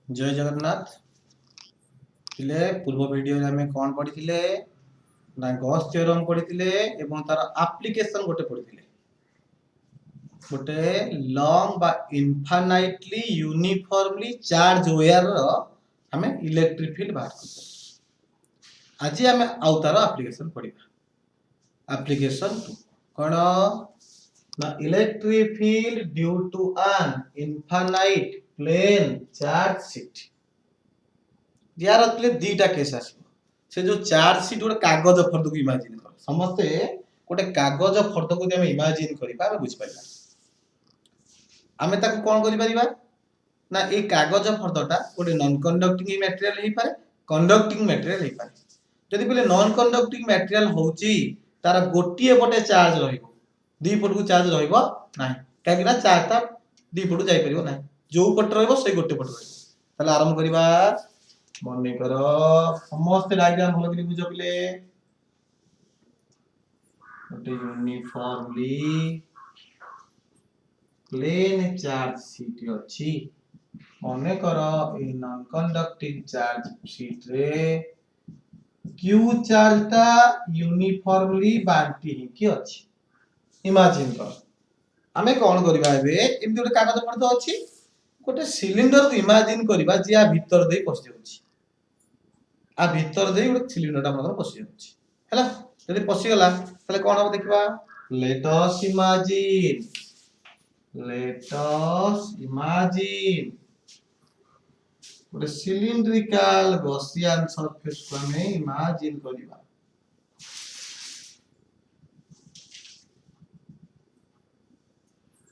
जय जगन्नाथ पिले पूर्व वीडियो रे हमें कौन पढ़ी ना गॉस थ्योरम पढ़ी एवं तार एप्लीकेशन गोटे लॉन्ग बा इनफाइनाइटली यूनिफॉर्मली चार्ज वायर रो हमें इलेक्ट्रिक फील्ड बाहर कर आज हमें आउ तार एप्लीकेशन पढ़िबा एप्लीकेशन 2 कोन ना electric field due to an infinite plane charge sheet यार अतले दीटा केस आसी से जो चार्ज शीट गोटे कागज फर्द को इमेजिन कर समस्ते गोटे कागज फर्द को हम इमेजिन करिबा हम बुझ पाइबा आमे ताको कोन करि परिबा ना ए कागज फर्दटा गोटे नॉन कंडक्टिंग मटेरियल हे पारे कंडक्टिंग मटेरियल हे पारे जदि पले नॉन कंडक्टिंग मटेरियल होची तार गोटिए पटे चार्ज रहिबो दी पट को चार्ज रहिबो नाही काहे कि ना चार्ज ता दी पट जाई परिबो नाही जो पट रहिबो से गोटे पट रहिबो ताले आरंभ करिबा मन कर समस्त डायग्राम भल बुझ पे गोटे यूनिफॉर्मली प्लेन चार्ज शीट अछि मन कर a non conducting charge sheet रे क्यू चार्ज ता यूनिफॉर्मली बांटी कि अछि इमेजिन कर हमें कोन करबा एबे एमि गोटे कागज पर तो अछि गोटे सिलिंडर को इमेजिन करबा जिया भीतर दे पस जाउछि आ भीतर दे गोटे सिलिंडर हमर पसी जाउछि हैला जदि पसी गला तले कोन हो देखबा लेट अस इमेजिन गोटे सिलिंड्रिकल गॉसियन सरफेस को हमें इमेजिन करबा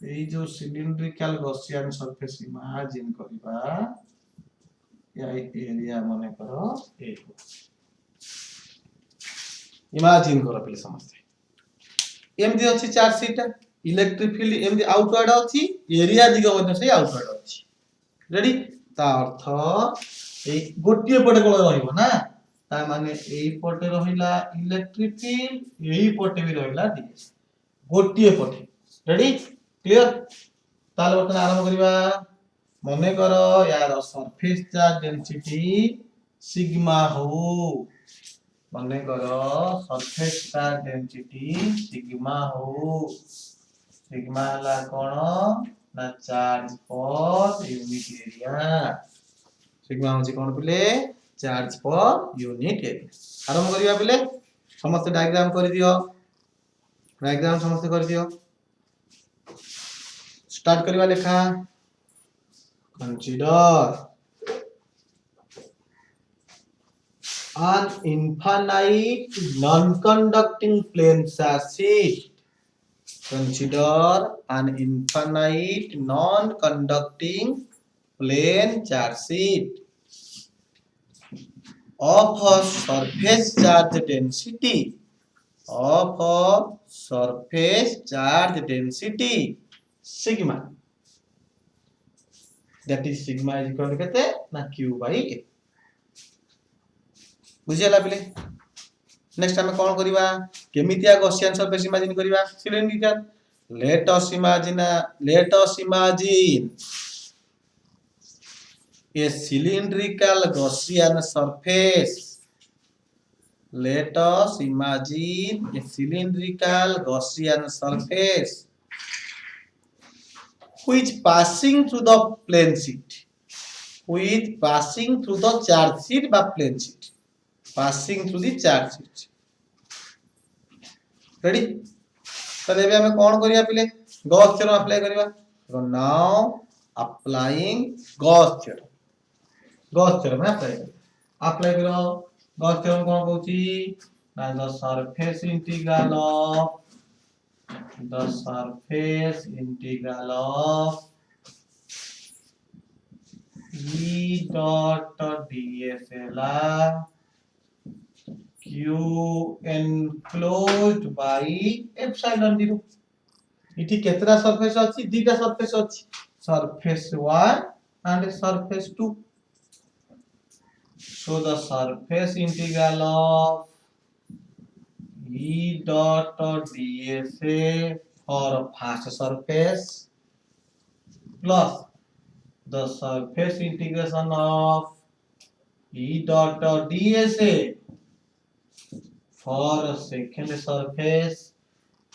ए जो सिलिंड्रिकल गॉसियन सरफेस इमेजिन करबा या एरिया मने करो ए इमेजिन करो पहले समझते एमदी अछि चार्ज शीट इलेक्ट्रिक फील्ड एमदी आउटवर्ड अछि एरिया दिग मध्ये से आउटवर्ड अछि रेडी ता अर्थ ए गोटिए पटे कोन रहिबो ना ता माने एई पटे रहिला इलेक्ट्रिक फील्ड एई पटे भी रहिला डीएस गोटिए पटे रेडी क्लियर ताले बर्तन आरंभ करिबा मने करो यार सरफेस चार्ज डेंसिटी सिग्मा हो मने करो सरफेस चार्ज डेंसिटी सिग्मा हो सिग्मा ला कोन ना charge per unit area sigma होची कोन पले चार्ज पर यूनिट एरिया आरंभ करिया पले समस्त डायग्राम कर दियो डायग्राम समस्त कर दियो स्टार्ट करिवा लेखा consider an infinite non-conducting plane charge sheet. Consider an infinite non-conducting plane charge sheet of a surface charge density sigma. That is sigma is equal to kete na q by a बुझियला पिले next हम कोन करिबा केमितिया Gaussian surface imagine करिबा cylindrical let us imagine A cylindrical Gaussian surface let us imagine a cylindrical Gaussian surface which passing through the plane sheet with passing through the charge sheet by plane sheet passing through the charge sheet ready तो देबे हमें कोन करिया पिले Gauss theorem apply करिबा so now applying Gauss theorem ना apply करो Gauss theorem कोन कहूची ना the surface integral of E dot ds q enclosed by epsilon 0 इठी केतरा सरफेस अछि दीटा सरफेस अछि surface 1 and surface 2 so the surface integral of E dot dsa for first surface plus the surface integration of E dot dsa for a second surface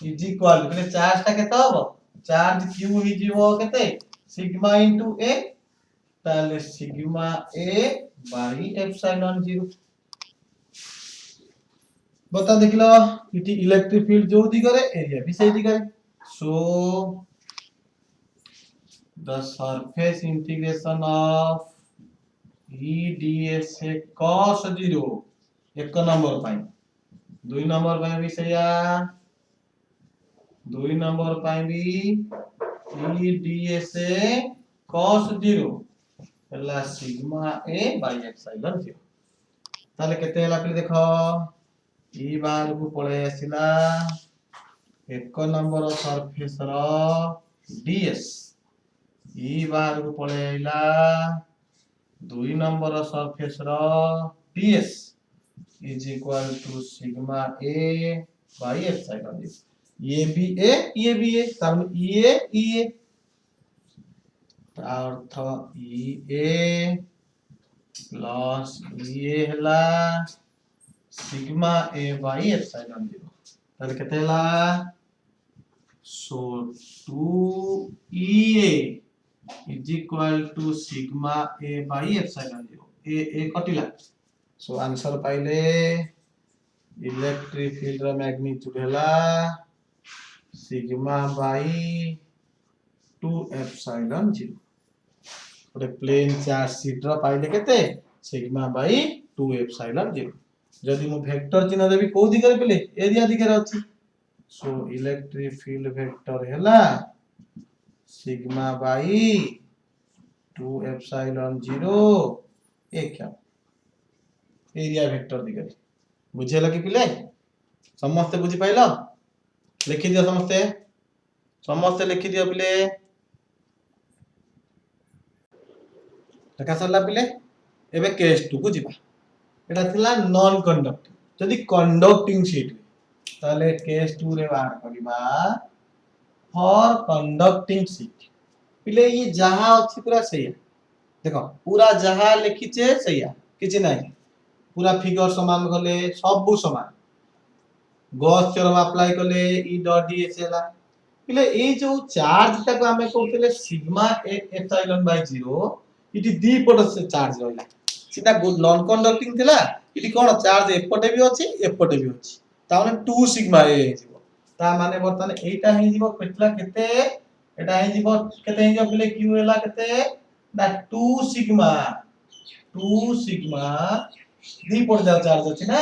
is equal to charge टा केते हबो charge q हि जीवो केते sigma into a ताले sigma a by epsilon 0 बता देखिलो इटी electric field जो दिगरे area भी सेही दिगरे सो the surface integration of E dsa cos 0 एक नंबर पाई दुई नंबर पाई भी सैया दुई नंबर पाई भी E dsa cos 0 ହେଲା सिग्मा a बाई एप्सिलॉन 0 ताले केते होला पे देखो ई बार को पळे आसिला एक नंबर सरफेस रो ds ई बार को पळे आइला दुई number surface rho ds is equal to sigma a by epsilon 0 ये भी a तब ये अर्थ a प्लस ये हला सिग्मा a by epsilon 0 ताले केते हला so 2ea is equal to sigma a by epsilon 0 a कटिला सो आंसर पाइले इलेक्ट्रिक फील्ड रो मैग्नीट्यूड हला सिग्मा बाई 2 एप्सिलॉन 0 ओटे प्लेन चार्ज शीट रो पाइले केते सिग्मा बाई 2 एप्सिलॉन 0 जदि मु वेक्टर चिन्ह देबी को दिगरे पेले एरिया दिगरे अछि सो इलेक्ट्रिक फील्ड वेक्टर हला सिग्मा बाई 2 एप्सिलॉन 0 एक क्या एरिया वेक्टर दिगरे बुझे लगे पिले समस्त बुझी पाइलो लिखि दियो समस्त लिखि दियो पिले लेखा सरला पिले एबे केस 2 को जिबा एटा थिला नॉन कंडक्टिंग जदि कंडक्टिंग शीट ताले केस 2 रे बाहर करिबा फॉर कंडक्टिंग शीट पिले ये जहां अछि पूरा सही देखो पूरा जहां लिखिचे सही किछि नाही पूरा फिगर समान गले सब समान गॉस थ्योरम अप्लाई कले ई डॉट डीएस हला पिले ए जो चार्ज टाको हमें कहतले सिग्मा ए एप्सिलॉन बाय 0 इटी दी पट से चार्ज रहला सीधा नॉन कंडक्टिंग थिला इटी कोन चार्ज एपटे भी अछि एपटे भी अछि ता माने 2 सिग्मा ए हिजिबो ता माने बर्तन एटा हिजिबो केतला केते एटा हिजिबो केते हिजिबो पिले क्यू हला केते ना 2 सिग्मा दी पट जा चार्ज अछि ना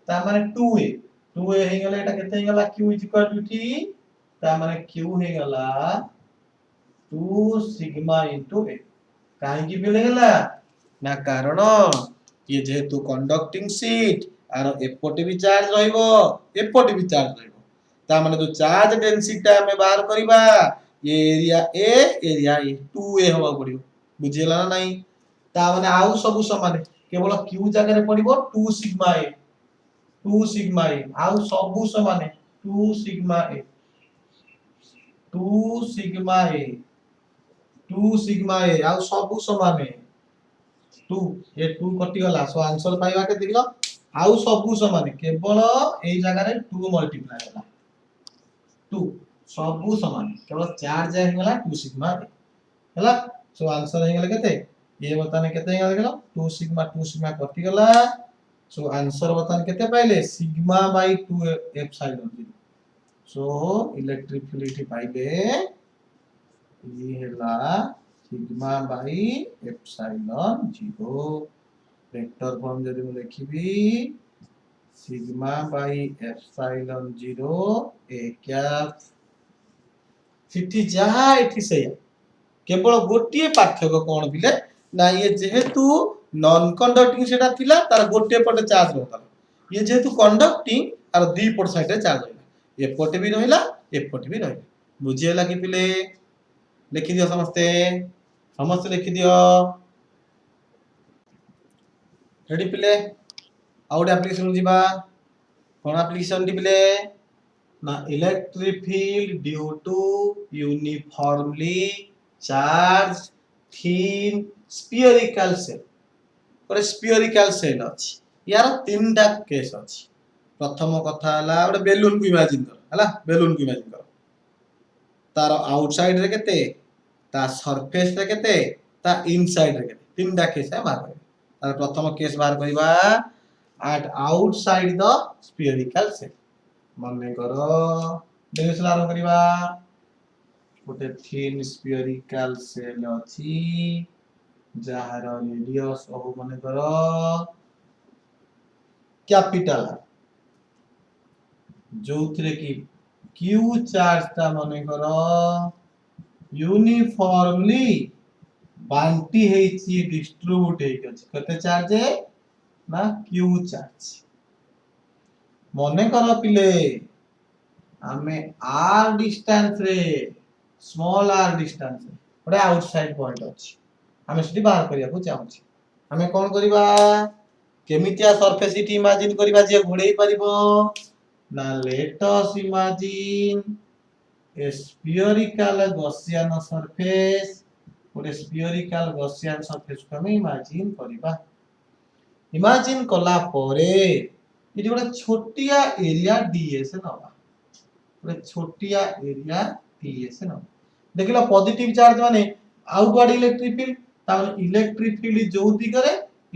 ता माने 2a हे गला एटा केते हे गला q is equal to t ता माने q हे गला 2 सिग्मा इनटू a काहे की बेले हला ना कारण ये जेहेतु कंडक्टिंग शीट आर एपटे भी चार्ज रहइबो एपटे भी चार्ज रहइबो ता माने जो चार्ज डेंसिटी हमें बाहर करिबा ये area a area e 2a होबा पड़ियो बुझिला ना नहीं ता माने आउ सब समान केवल q जगह रे पड़िबो 2 सिग्मा a आउ सब समान 2 sigma a 2 sigma a 2 sigma a आउ सब समान 2 ये 2 कटि गला सो आंसर पाइबा के दिगलो आउ सब समान केवल एई जगह रे 2 मल्टीप्लाई होला 2 सब समान केवल चार्ज हे गला 2 सिग्मा a हला सो आंसर हे गला केते ये बताने केते हे गला 2 सिग्मा कटि गला सो आंसर बताने केते पाइले sigma by 2 epsilon 0 so electric field पाइले ये हला sigma by epsilon 0 vector form जदि मु लिखिबी sigma by epsilon 0 a cap सिटी जहां एठी सही केवल गोटिए पार्थक्य कोन बिले ना ये जेहेतु नॉन कंडक्टिंग सेटा थिला तार गोटे पटे चार्ज रहता ये जेहेतु कंडक्टिंग आर दी पट साइड रे चार्ज रहला ए पटे भी रहला ए पटे भी रहला बुझिएला कि पिले लिखि दियो समस्त लिखि दियो रेडी पिले आउट एप्लीकेशन जिबा कोन एप्लीकेशन दी पिले ना electric field due to uniformly charged thin spherical cell गोटे स्फीयरिकल सेल अछि यार तीनटा केस अछि प्रथम कथा हला गोटे बेलून को इमेजिन कर हला बेलून को इमेजिन कर तार आउटसाइड रे केते ता सरफेस रे केते ता इनसाइड रे केते तीनटा केस है बाहर तार प्रथम केस बाहर करबा at outside the spherical cell माने करो देखला आरंभ करबा गोटे थिन स्फीयरिकल सेल अछि जार रेडियस हो माने करो कैपिटल जो थरे की क्यू चार्ज ता माने करो यूनिफॉर्मली बांटी हेछि डिस्ट्रीब्यूट हेछि अछि कते चार्ज ना क्यू चार्ज माने करो पिले आमे आर डिस्टेंस रे स्मॉल आर डिस्टेंस रे गोटे आउटसाइड पॉइंट अछि आमे सिटी बाहर करिया को चाहूछि आमे कोन करिबा केमितिया सरफेस इटी इमेजिन करिबा जे घोड़ेई परिबो ना लेट अस इमेजिन ए स्फीयरिकल गॉसियन सरफेस गोटे स्फीयरिकल गॉसियन सरफेस को हमें इमेजिन करिबा इमेजिन कला परे इटी गोटे छोटिया एरिया डीएस नबा गोटे छोटिया एरिया डीएस नबा देखिला पॉजिटिव चार्ज माने आउटवर्ड इलेक्ट्रिक फील्ड ताने इलेक्ट्रिक फील्ड जो दिगरे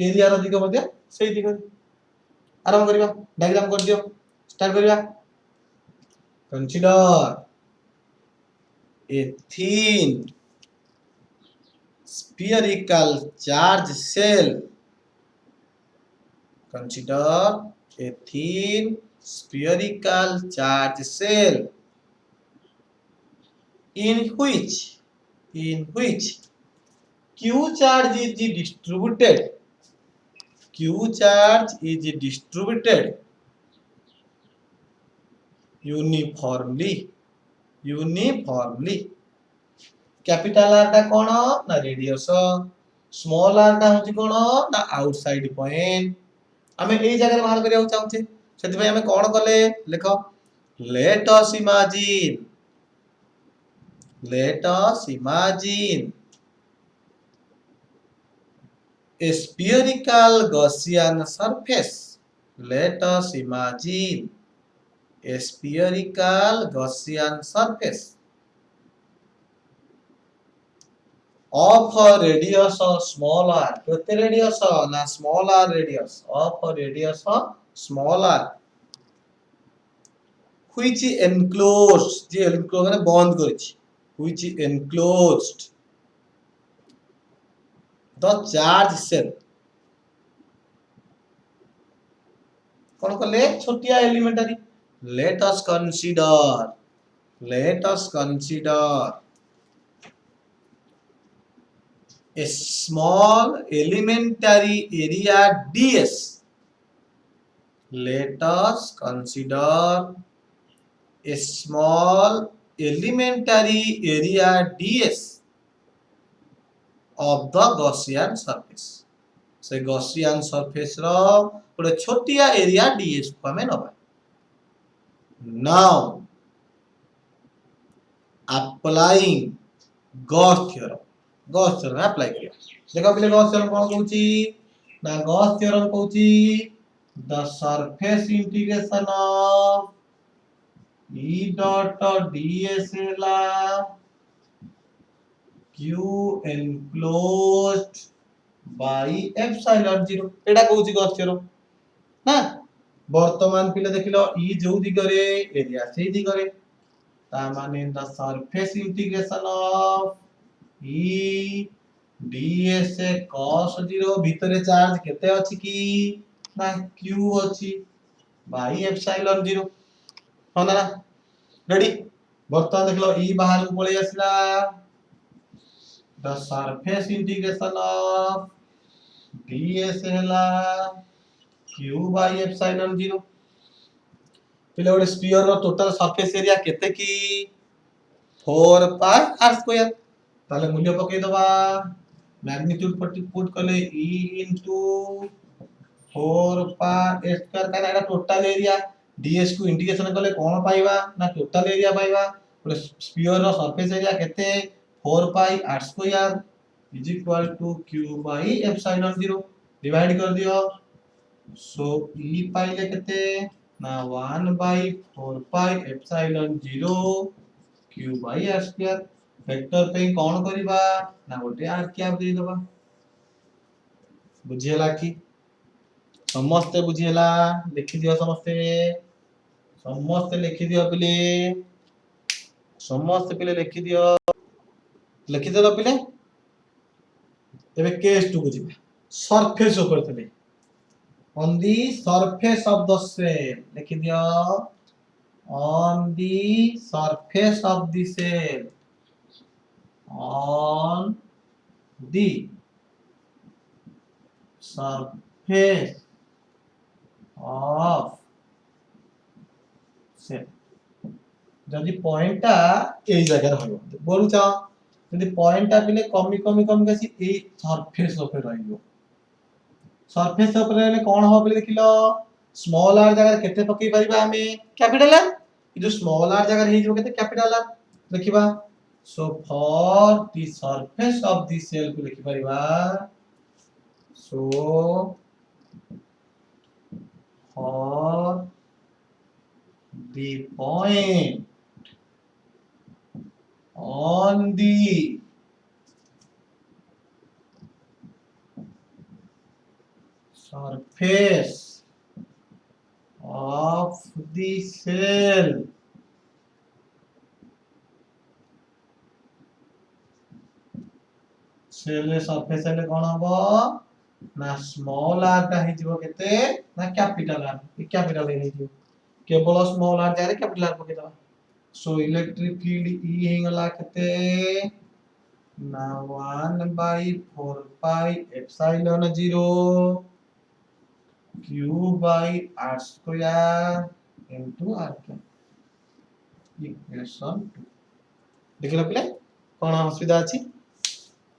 एरिया रो दिग मध्ये सेही दिगरे आरंभ करिबा डायग्राम कर दियो स्टार्ट करिबा consider a thin spherical charge cell consider a thin spherical charge cell in which q charge is distributed uniformly capital R टा कोन ना रेडियस स्मॉल आर टा होची कोन ना आउटसाइड पॉइंट हमें एई जगह बाहर करिया चाहूचे सेति भाई हमें कोन करले देखो let us imagine a spherical Gaussian surface let us imagine a spherical Gaussian surface of a radius of small r kete radius na small r radius of a radius of small r which enclosed je enclosed মানে বন্ধ করেছি which enclosed the charge cell কোন কলে ছোটিয়া elementary let us consider a small elementary area ds let us consider a small elementary area ds of the Gaussian surface से Gaussian surface रो गोटे छोटिया area ds को हमें नबा now applying Gauss theorem apply करिया देखो पहले Gauss theorem कोन कहूची ना Gauss theorem कहूची the surface integration of E dot ds la q enclosed by epsilon 0 Etah कहूची Gauss theorem ना वर्तमान पिले देखिलो ई जो दिगरे एरिया से दिगरे ता माने the surface integration of E ds cos 0 भीतरे चार्ज केते अछि की ना q अछि बाई एप्सिलॉन 0 होना रेडी वर्तमान देखलो ई बाहर को पळे आसला the surface integration of ds हैला q बाई एप्सिलॉन 0 पिले गोटे स्फीयर रो टोटल सरफेस एरिया केते की 4 पाई r स्क्वायर ताले मूल्य पके दबा मैग्नीट्यूड पुट करले e इनटू 4 पाई s स्क्वायर का एटा टोटल एरिया ds को इंटीग्रेशन करले कोन पाइबा ना टोटल एरिया पाइबा गोटे स्फीयर रो सरफेस एरिया केते 4 pi r square is equal to q by epsilon 0 divide कर दियो। सो ई पाइले केते ना 1 by 4 pi epsilon 0 q by r square. Vector पे कोन करबा ना गोटे आर कैप दे दबा। बुझियला कि समस्त बुझियला लिखि दियो समस्त लिखि दियो पिले समस्त पिले लिखि दियो लिखि देलो पिले। एबे केस 2 को जिबा सरफेस ऊपर तले on the surface of the cell लिखि दियो on the surface of the cell on the surface of cell जदि पॉइंट टा एई जगह रहइबो बोलु छ जदि पॉइंट टा पिले कमी कमी कमी कसी एई सरफेस ऊपर रहइबो। सरफेस ऊपर रहले कोन हो पिले देखिलो स्मॉल आर जगह केते पकई परिबा हमें कैपिटल आर ई जो स्मॉल आर जगह हे जो केते कैपिटल आर लिखिबा। So for the surface of the cell को लिखि परिबा। सो फॉर the point on the surface of the cell cell रे सरफेस ले कोन हबो ना स्मॉल आर का हे जिवो केते ना कैपिटल आर ई कैपिटल हे जिवो केवल स्मॉल आर जारे कैपिटल आर पके दबा। सो इलेक्ट्रिक फील्ड ई हेगला केते ना 1 by 4 pi epsilon 0 q by r square into r cap equation 2 देखिलो पिले कोन असुविधा अछि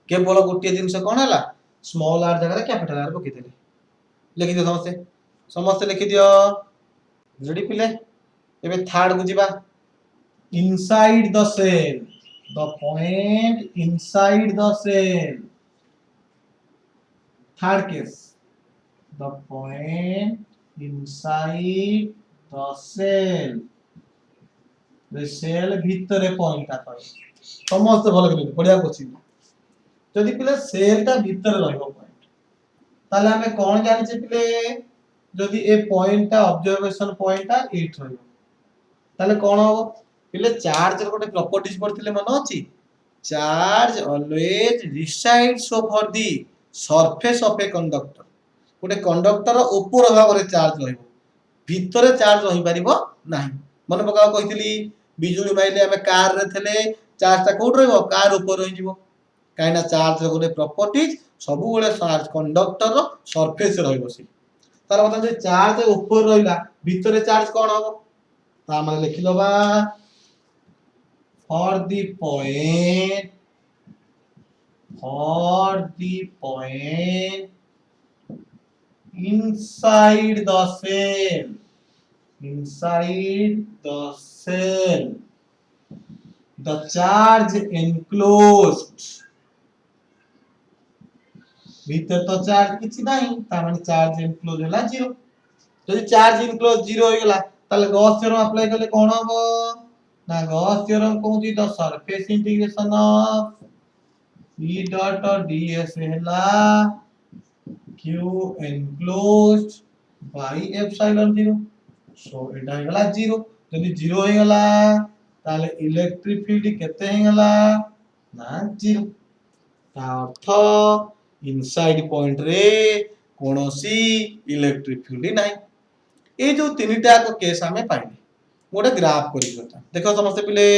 केवल गोटे जिंस कोन हला स्मॉल आर जगह कैपिटल आर पके देले लिखि दियो समस्त लिखि दियो रेडी पिले। एबे थर्ड को जिबा inside the cell the point inside the cell third case the point inside the cell the cell ভিতরে পয়েন্ট টা পাই সমস্ত ভালো করে বড়িয়া কোশ্চেন যদি পিলে সেলটা ভিতরে রহিব পয়েন্ট তাহলে আমি কোন জানিছে পিলে যদি এ পয়েন্টটা অবজারভেশন পয়েন্টটা 8 রহিব তাহলে কোন হবে পিলে চার্জ র গোটে প্রপার্টিজ পড়ଥିଲେ মনে ଅଛି charge always resides over the surface of a conductor गोटे कंडक्टर ऊपर भाग चार्ज रहिबो ভিতরে চার্জ রহি পারিবো नाही मन पकाओ कहितली बिजुली माइले हमें कार रे थले चार्ज ता कोड रहइबो कार ऊपर रहि जिवो काइना चार्ज रो गोटे प्रॉपर्टीज सब गोले चार्ज कंडक्टर रो सरफेस रहइबो सी तार मतलब जे चार्ज ऊपर रहिला ভিতরে चार्ज कोन होबो ता हम लिखि लबा for the point inside the cell the charge enclosed भीतर तो चार्ज किछि नाही ता माने चार्ज एनक्लोज होला 0 जदि चार्ज एनक्लोज 0 हो गेला ताले गॉस थ्योरम अप्लाई करले कोन हबो ना गॉस थ्योरम कहूची the surface integration of E dot ds ହେଲା q enclosed by epsilon 0 so एटा हे गला 0 जदि 0 हे गला ताले इलेक्ट्रिक फील्ड केते हे गला ना 0 ता अर्थ इनसाइड पॉइंट रे कोनोसी इलेक्ट्रिक फील्ड नाही ए जो तीनटा को केस हमें पाइले गोटे ग्राफ करि करता देखो समस्त पिले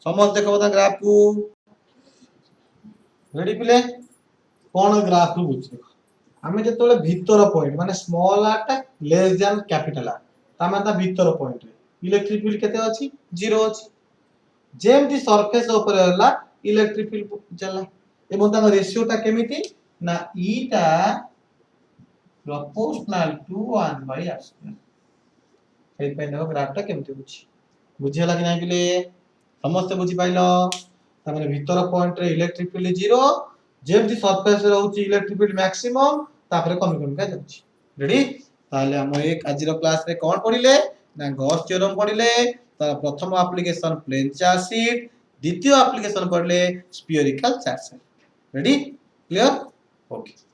समस्त देखो ता ग्राफ को रेडी पिले कोन ग्राफ को बुझ देखो हमें जतले भीतर पॉइंट माने स्मॉल आर टा लेस देन कैपिटल आर ता माने ता भीतर पॉइंट रे इलेक्ट्रिक फील्ड केते अछि 0 अछि जेमति सरफेस ऊपर हला इलेक्ट्रिक फील्ड चला एबं ता रेशियो ता केमिति ना ई ता proportional to 1 by r square ए पे ग्राफ ता केमिति बुझी बुझियला कि नाही पिले समस्त बुझी पाइलो ता माने भीतर पॉइंट रे इलेक्ट्रिक फील्ड 0 जेमती सरफेस रहउची इलेक्ट्रिक फील्ड मैक्सिमम तापर कमी कमी का जाउची रेडी ताले हम एक आजिरो क्लास रे कोन पढिले ना गॉस थ्योरम पढिले तार प्रथम एप्लीकेशन प्लेन चार्ज शीट द्वितीय एप्लीकेशन पढिले spherical charge sheet ready clear okay